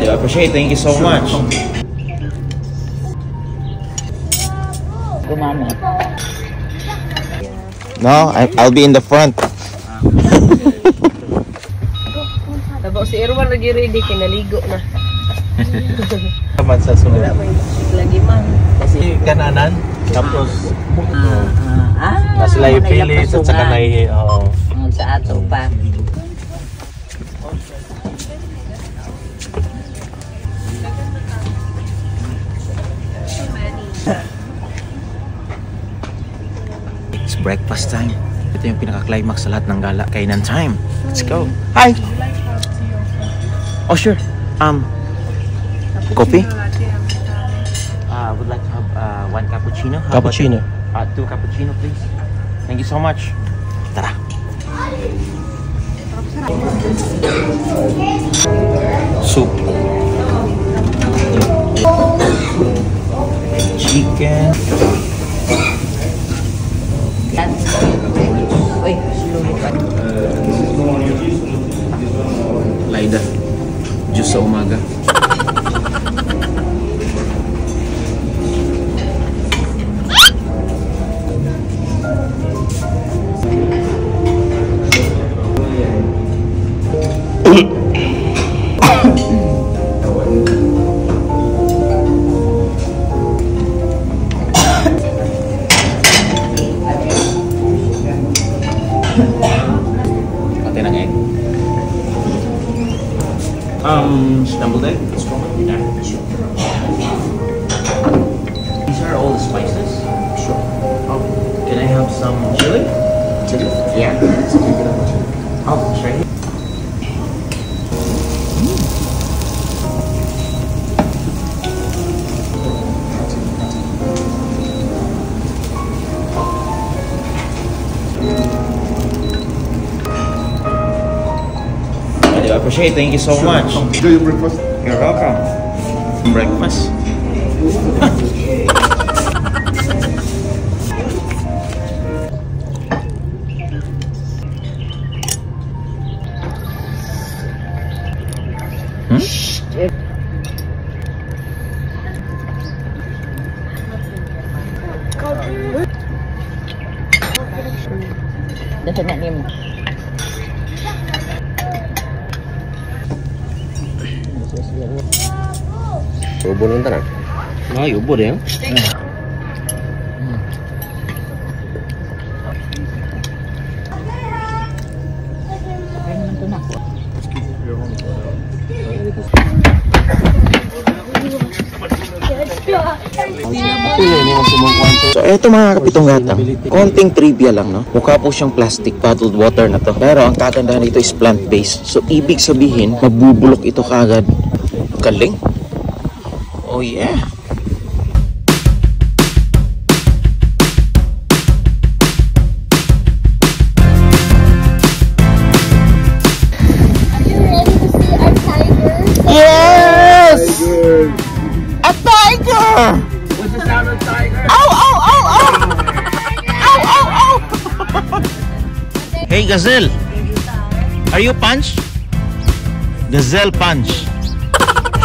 do appreciate. Thank you so much. No, I'll be in the front. Tabo si Irwan lagi ready kinaligo na. Taman sa sunod. Lagi man. Kasi kananan tapos na sila yung pili sa kanay sa ato pa. It's breakfast time. Ito yung pinaka-climax sa lahat ng gala. Kainan time. Let's go. Hi! Oh, sure. Coffee? I would like to have one cappuccino. How Cappuccino. about, 2 cappuccino, please. Thank you so much. Tara. Soup. Chicken. Laida. Juice sa umaga. Pati ng egg. Scrambled egg? Yeah, sure. These are all the spices? Sure. Oh, can I have some chili? Chili? Yeah. Oh, sure. I appreciate. Thank you so much. Enjoy your breakfast. You're welcome. Breakfast. Dapat nak ni. Ubod lang tanan. Ay, ubod ya. So eto mga kapitong gatang, konting trivia lang, no? Mukha po siyang plastic bottled water na to, pero ang kagandahan nito is plant-based. So ibig sabihin, mabubulok ito kagad. Galing. Oh yeah. Yes! A tiger! What's the sound of tiger? Ow, ow, ow, ow! Ow, ow, ow! Hey, Gazelle! Are you punch? Gazelle punch.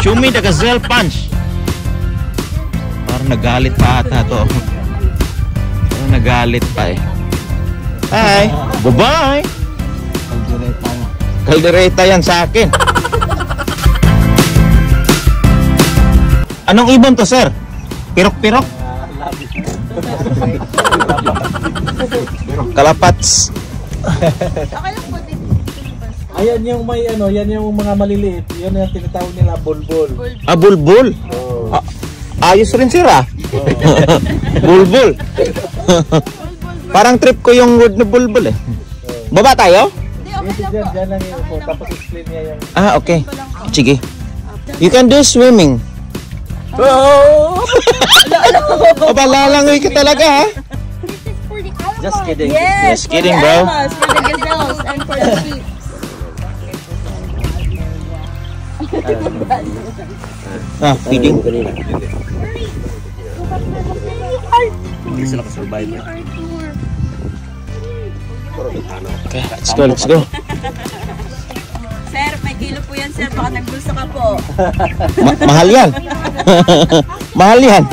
Show me the gazelle punch. Parang nagalit pa ata to. Parang nagalit pa eh. Hi! Bye-bye! Kaldereta yan sa akin. Anong ibon to, sir? Pirok-pirok? Kalapats. Ayan yung may ano, yan yung mga maliliit. Yan yung tinatawag nila bulbul. Ah, bulbul. Oh. Ayos rin, sir, ah. Bulbul. Parang trip ko yung word na bulbul eh. Baba tayo? Diyan lang yung upo. Tapos explain niya yung... Ah, okay. Sige. You can do swimming. Oh! Palalangoy ka talaga, ha? Just kidding. Just kidding, bro. For the gazelles and for the sheep. Ah, feeding. Hindi sila ka-survive. Okay, let's go, let's go. Sir, may kilo po yan, sir. Baka nagbulsa ka po. Mahal yan. Mahal yan.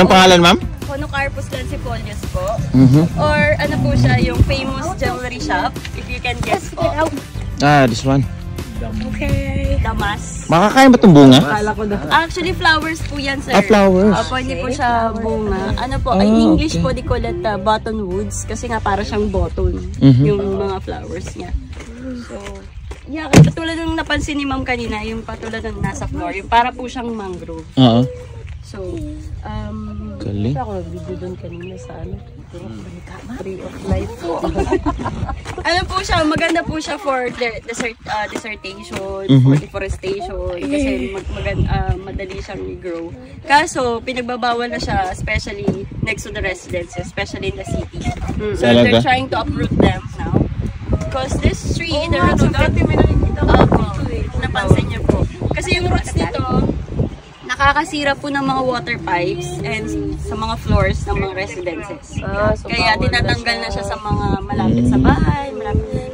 Ang pangalan, ma'am? Ponocarpus lancifolius po. Mhm. Or ano po siya, yung famous jewelry shop, if you can guess po. Ah, this one. Okay. Damas. Makakain ba itong bunga? Actually, flowers po yan, sir. Ah, flowers. Opo, hindi po siya bunga. Ano po, Ah, in English okay. po, di ko let buttonwoods kasi nga para siyang button Mhm. yung mga flowers niya. So, yeah, katulad ng napansin ni ma'am kanina, yung patulad ng nasa floor, yung para po siyang mangrove. Oo. So, Galing. Ako nag-video doon kanina sa ano. Tree of life po. ano po siya, maganda po siya for dissertation, for deforestation, kasi madali siyang i-grow. Kaso, pinagbabawal na siya, especially next to the residences, especially in the city. So, Talaga? they're trying to uproot them now. Because this tree, the roots of it, napansin niyo po. Kasi yung roots nito, nakakasira po ng mga water pipes and sa mga floors ng mga residences. So Kaya tinatanggal na siya sa mga malapit sa bahay.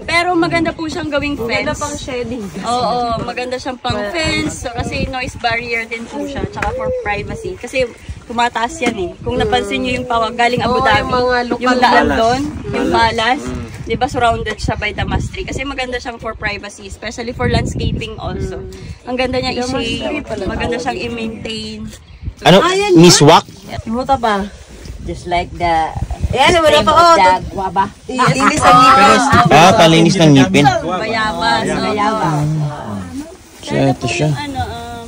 Pero maganda po siyang gawing fence. Maganda pang shedding. Oo, maganda siyang pang fence. So, kasi noise barrier din po siya. Tsaka for privacy. Kasi tumataas yan eh. Kung napansin niyo yung pawag galing Abu Dhabi, yung mga lokal yung daan malas. doon, yung malas. Diba surrounded siya by Damas tree. Kasi maganda siyang for privacy, especially for landscaping also. Ang ganda niya i-shape, maganda siyang i-maintain. Ano? Miswak? Muta pa. Just like the Ayan, wala pa of the guava. Linis ang ngipin. Ah, kalinis ng ngipin. Bayabas. So, ito siya.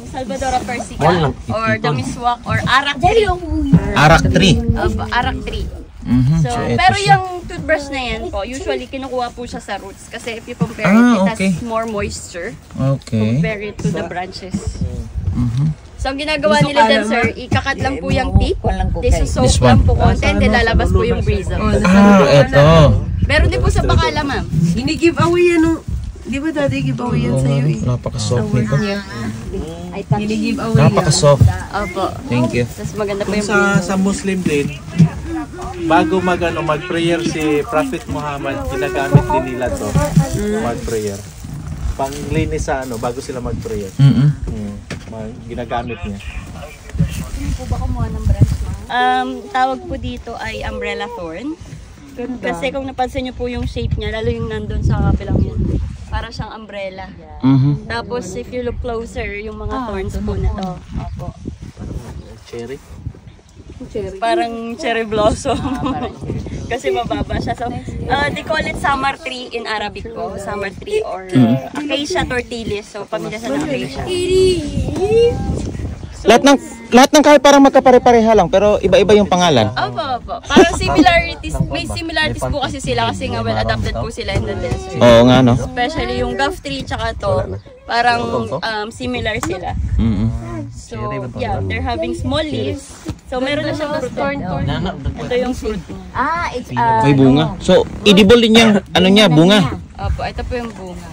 Salvadora persica or the miswak or arak tree. Arak tree. Arak tree. Mhm. So, ito pero siya. yung toothbrush na yan po, usually kinukuha po siya sa roots kasi if you compare Ah, it, okay. has more moisture Okay. compare it to the branches. Mhm. So, ang ginagawa nila dyan, sir, ikakat lang po yung tip, This soak one. lang po konti, and then lalabas po yung bristle. Ah, ito. Meron din po sa bakala, ma'am. Ini-give away yan nung... Di ba dati give away yan sa'yo eh? Napaka-soft nito. Ini-give away yan. Napaka-soft. Opo. Thank you. Tapos maganda po Kung yung bristle. sa Muslim din, bago mag-prayer si Prophet Muhammad, ginagamit din nila to mag-prayer. Panglinis sa bago sila mag-prayer. Mhm. Ginagamit niya. Po ba kumuha ng branch, ma'am? Tawag po dito ay umbrella thorn. Kasi kung napansin niyo po yung shape niya, lalo yung nandun sa kapilang yun, para siyang umbrella. Mhm. Tapos if you look closer, yung mga thorns po na to. Opo. Cherry. Parang cherry blossom. Kasi mababa siya. So, they call it samar tree in Arabic po. Samar tree or acacia tortilis. So, pamilya sa ng acacia. Lahat ng kahoy parang magkapare-pareha lang pero iba-iba yung pangalan. Opo. Parang may similarities po kasi sila kasi nga well adapted po sila in the desert. Oo nga, no? Especially yung gulf tree tsaka to, parang similar sila. Mhm. So, yeah, they're having small leaves. So, meron na siyang fruit. Ito yung fruit niya. It's May bunga. So, edible din yung ano niya, bunga. Opo, ito po yung bunga.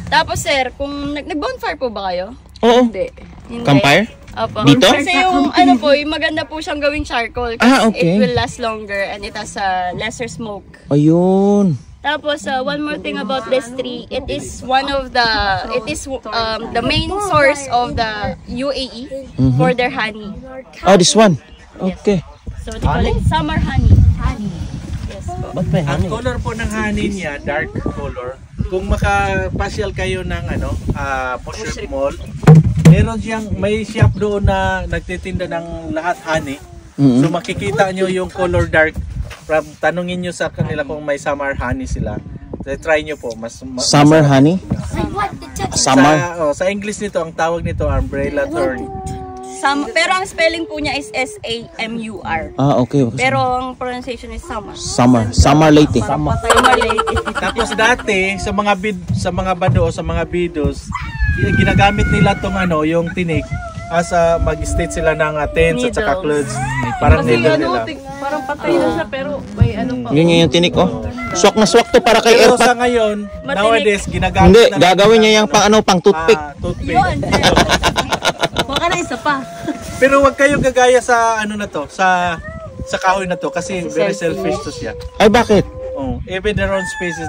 Tapos, sir, kung nag-bonfire po ba kayo? Oo. Hindi. Campfire? Opo. Dito? Kasi yung ano po, yung maganda po siyang gawing charcoal. Kasi Okay. it will last longer and it has lesser smoke. Ayun. Tapos, one more thing about this tree, it is the main source of the UAE for their honey. Oh, this one. Okay. So, they call it summer honey. Yes po. Ang color po ng honey niya, dark color. Kung makapasyal kayo ng Pushrik Mall, may shop doon na nagtitinda ng lahat honey. Mhm. So makikita nyo yung color dark. Tanungin nyo sa kanila kung may summer honey sila. So, try nyo po. Summer honey? Summer? Sa English nito, ang tawag nito umbrella thorn. Pero ang spelling po niya is S-A-M-U-R. Ah, okay. Pero ang pronunciation is summer. Summer late. Summer late. Tapos dati sa mga bando o sa mga bidos, ginagamit nila tong yung tinik asa mag-state sila ng tents at saka clothes. Parang needle nila. Parang patay na siya pero may ano pa. Yun yung tinik, oh. Swak na swak to para kay Pero sa Airpat. ngayon, Matinik. nowadays, ginagamit Hindi, na gagawin niya yung pang toothpick. Toothpick. Yun. Baka na isa pa. Pero wag kayong gagaya sa ano na to, sa kahoy na to kasi very selfish to siya. Ay, bakit? Oh, even their own species,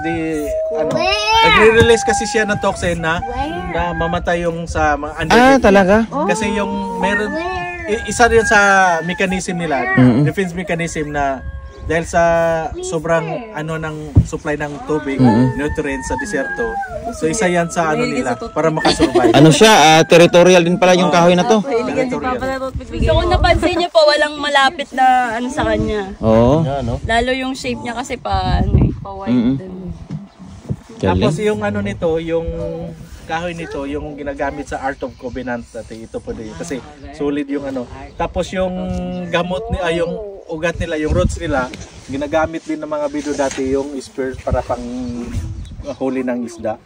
nagre-release kasi siya ng toxin na mamatay yung sa mga Ah, talaga? Kasi yung meron isa rin sa mechanism nila, defense mechanism na dahil sa sobrang ng supply ng tubig, nutrients sa deserto. So isa yan sa nila para makasurvive. Ano siya? Territorial din pala yung kahoy na to. So kung napansin niyo po, walang malapit na sa kanya. Oo. Lalo yung shape niya kasi pa white din. Tapos yung nito, yung kahoy nito, yung ginagamit sa Art of Covenant dati, ito po din kasi solid yung Tapos yung gamot yung ugat nila, yung roots nila, ginagamit din ng mga bido dati yung spears para pang huli ng isda.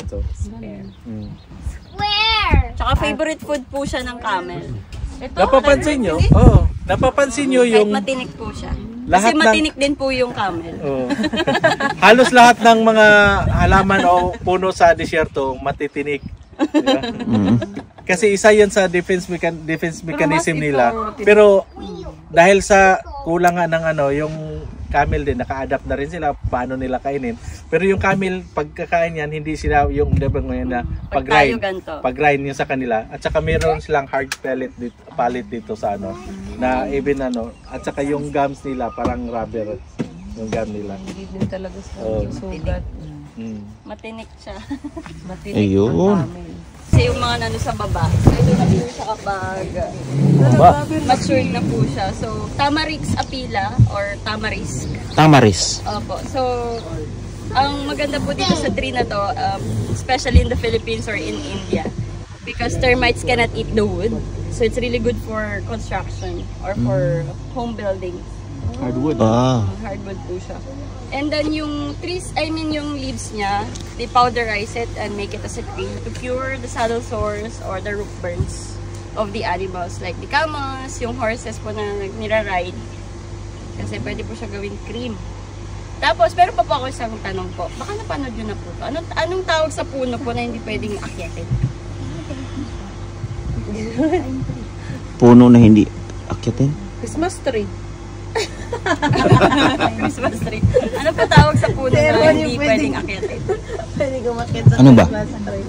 So. Tsaka favorite food po siya ng camel. Ito, Napapansin nyo? Napapansin nyo kahit yung matinik po siya. lahat Kasi matinik din po yung camel. halos lahat ng mga halaman o puno sa disyerto matitinik. Diba? Kasi isa yan sa defense mechanism nila. Pero dahil sa kulangan ng yung camel din, naka-adapt na rin sila paano nila kainin. Pero yung camel, pagkakain yan, hindi sila yung ngayon na pag-grind yun sa kanila. At saka meron silang hard palate dito sa na even at saka yung gums nila parang rubber yung gum nila. Hindi din talaga sa sugat. Matinik siya. Matinik Ayun. Kasi yung mga sa baba, ito na po siya kapag matured na po siya. So, Tamarix apila or Tamarisk. Tamaris. Opo. So, ang maganda po dito sa tree na to, especially in the Philippines or in India, because termites cannot eat the wood. So, it's really good for construction or for home building. Hardwood. Hardwood po siya. And then yung yung leaves niya, they powderize it and make it as a cream to cure the saddle sores or the root burns of the animals like the camels, yung horses po na nira-ride. Kasi pwede po siya gawing cream. Tapos, meron pa po ako isang tanong po. Baka napanood nyo na po ito. Anong tawag sa puno po na hindi pwedeng akyatin? Puno na hindi akyatin? Christmas tree. Christmas tree. Ano po tawag sa puno na hindi pwedeng akyatin? Pwede gumakit sa Ano ba? Christmas tree.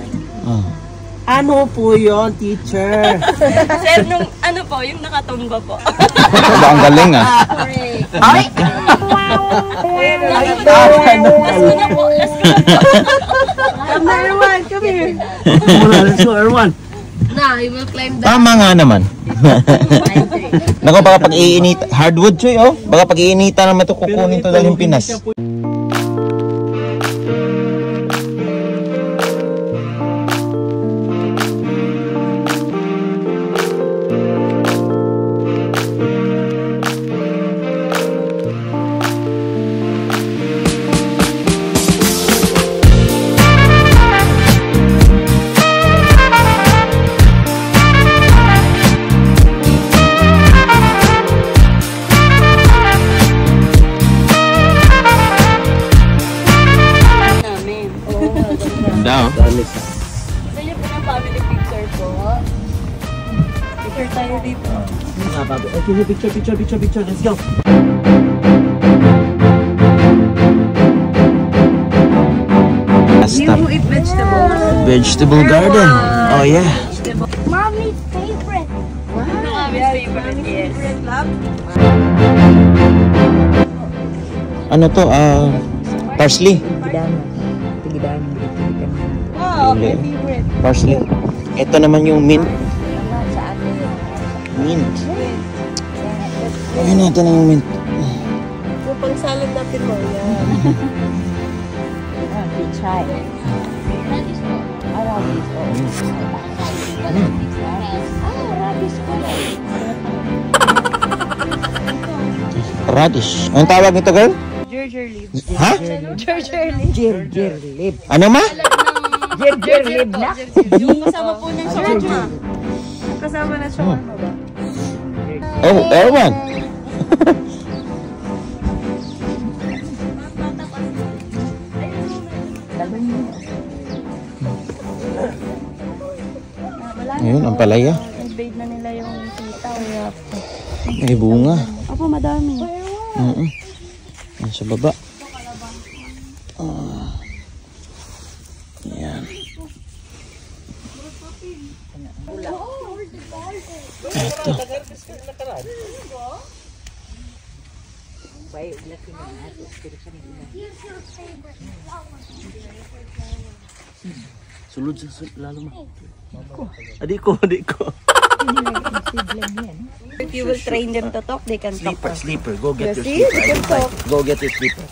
Ano po yon, teacher? Sir, yung nakatumba po. Ba, ang galing Ay! Last ko na po. Erwan, come here. Let's go, Erwan. Now, you will climb the... Tama nga naman. Nako, baka pag-iinita. Hardwood, Choy, Baka pag-iinita naman ito, kukunin to dalhin Pinas. Gusto niyo po ng family picture po? Picture tayo dito. Okay, picture. Let's go. You eat vegetables? Vegetable garden. Oh, yeah. Mommy's favorite. Mommy's favorite, yes. Ano to? Parsley. Wow, my favorite. Parsley. Ito naman yung mint. Mint. Ayun natin yung mint. Yung pang salad natin mo, yan. Try. Radish. Anong tawag nito, girl? Ginger leaf. Ha? Ginger lip. Ano ma? Ginger lip na. Yung kasama po ng shawarma. Kasama na shawarma ba? Oh, Erwan. Ayun, ang palaya. Invade na nila yung sitaw. May bunga. Opo, madami. Yan sa baba. Yan. Ito. Sulod lalo mo. Adik ko. If you will train them to talk, they can talk. Sleeper. Go get your See, they sleeper. can talk. Go get your sleeper.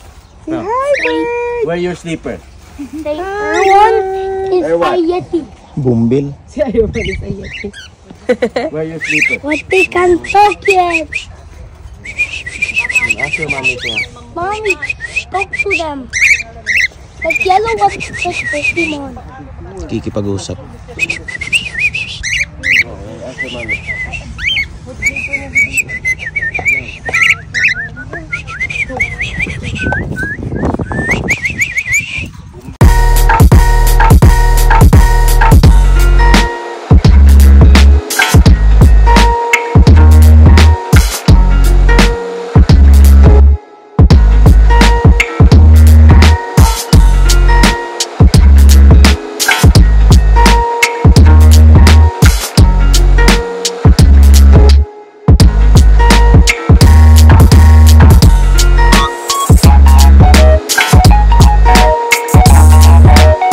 Say hi, bird. Where your sleeper? Say, Erwan is a Yeti. Bumbil. Si Erwan is a Yeti. Where your sleeper? But they can't talk yet. Ask your mommy to. Mommy, talk to them. That yellow one is the Pokemon. Kikipag-usap. Ask your mommy.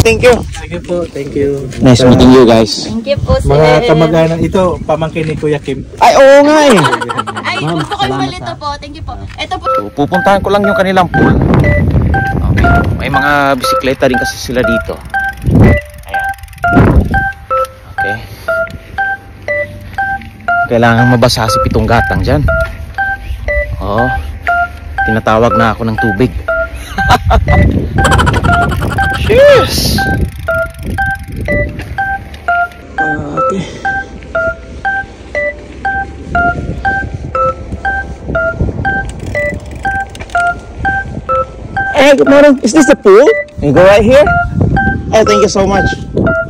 Thank you. Sige po, thank you. Nice meeting you guys. Thank you po, sir. Mga kamag-anak, ito, pamangkin ni Kuya Kim. Ay, oo nga eh. Ay, gusto ko yung malito po. Thank you po. Ito po. So, pupuntahan ko lang yung kanilang pool. Okay. May mga bisikleta rin kasi sila dito. Ayan. Okay. Kailangan mabasa si Pitong Gatang dyan. Oo. Tinatawag na ako ng tubig. Cheers! Okay. Hey, good morning. Is this the pool? Can you go right here? Oh, thank you so much.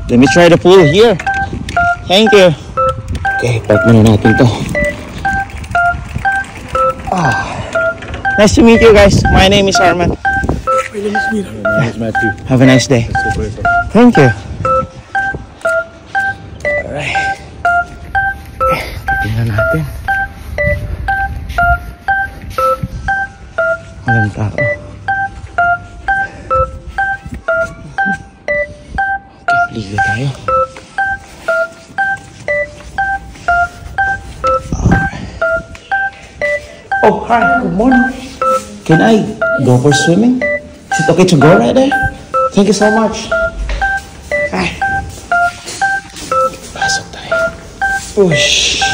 Let me try the pool here. Thank you. Okay, park muna natin to. Nice to meet you guys. My name is Arman. Nice Matthew. Have a nice day. Thank you. Alright. Okay, titingnan natin. Walang tao. Okay, ligo tayo. Alright. Oh, hi. Good morning. Can I go for swimming? Is it okay to go right there? Thank you so much. Hi. Pasok tayo. Ush.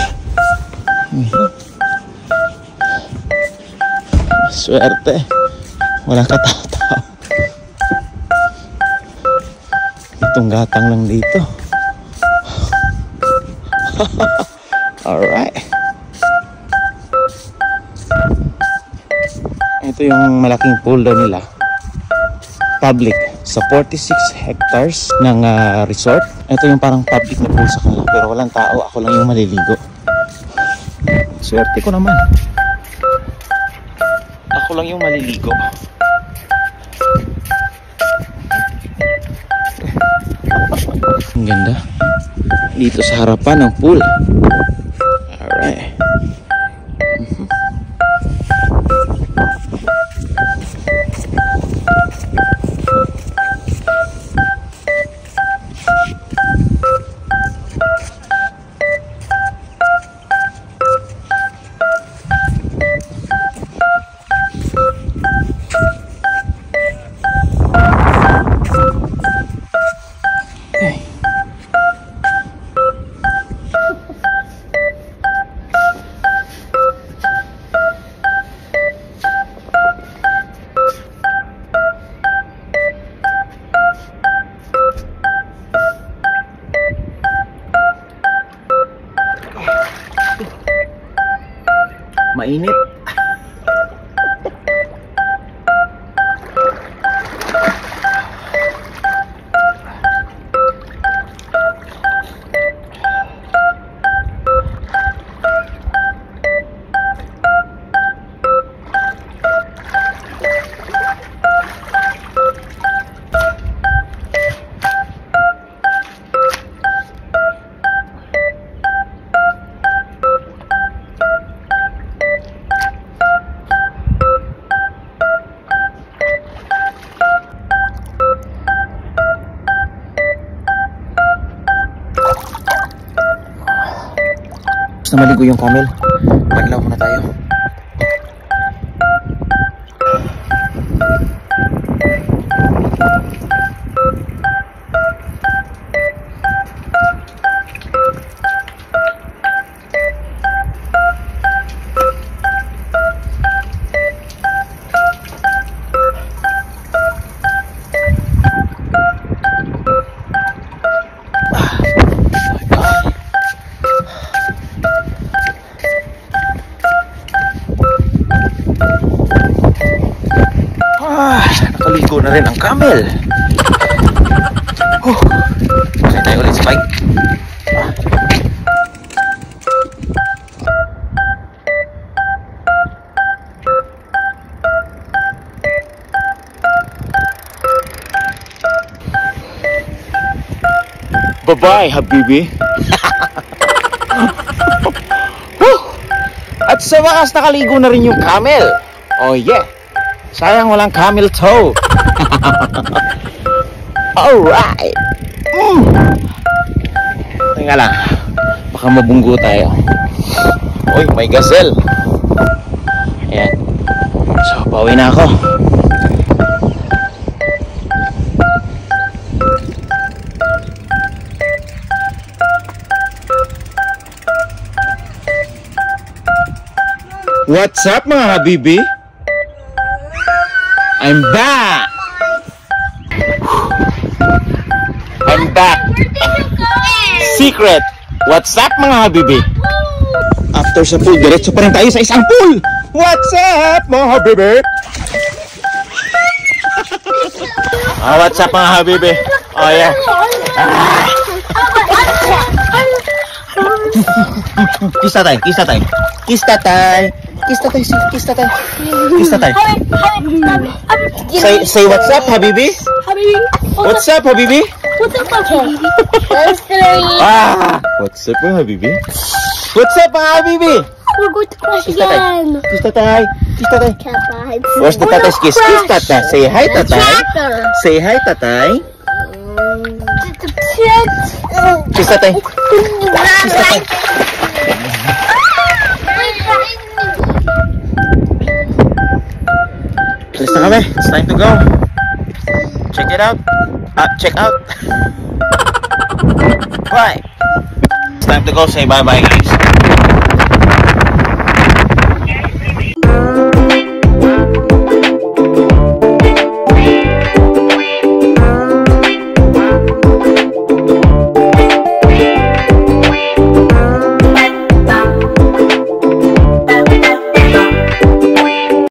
Swerte. Walang katao-tao. Itong gatang lang dito. Alright. Ito yung malaking pool daw nila. Public. Sa 46 hectares ng resort. Ito yung parang public na pool sa kanila. Pero walang tao. Ako lang yung maliligo. Swerte ko naman. Ako lang yung maliligo. Ang ganda. Dito sa harapan ng pool. Alright. Mainit. Tapos na maligo yung camel. Banlaw muna tayo. Nakaligo na rin ang camel. Sakay tayo ulit sa bike. Bye-bye, Habibi. At sa wakas nakaligo na rin yung camel. Oh yeah. Sayang walang camel toe. Alright. Tingnan lang. Baka mabunggo tayo. Uy, may gazelle. Ayan. So, pauwi na ako. What's up mga Habibi? I'm back! I'm back! Secret! What's up mga Habibi? After sa pool, diretso pa rin tayo sa isang pool! What's up mga Habibi? What's up mga Habibi? Oh yeah! Kiss tatay! Kiss tatay! Kiss tatay! Kiss tatay! Kiss tatay! Kiss tatay! Say what's up, Habibi? Habibi. What's up, Habibi? What's up, Habibi? What's up, Habibi? What's up, Habibi? We're going to crash again. Kiss tatay. Kiss tatay. Kapag. Where's the tatay's kiss? Kiss tatay. Say hi, tatay. Say hi, tatay. Kiss tatay. Kiss tatay. Alis na kami. It's time to go. Check it out. Check out. Bye. It's time to go. Say bye-bye, guys.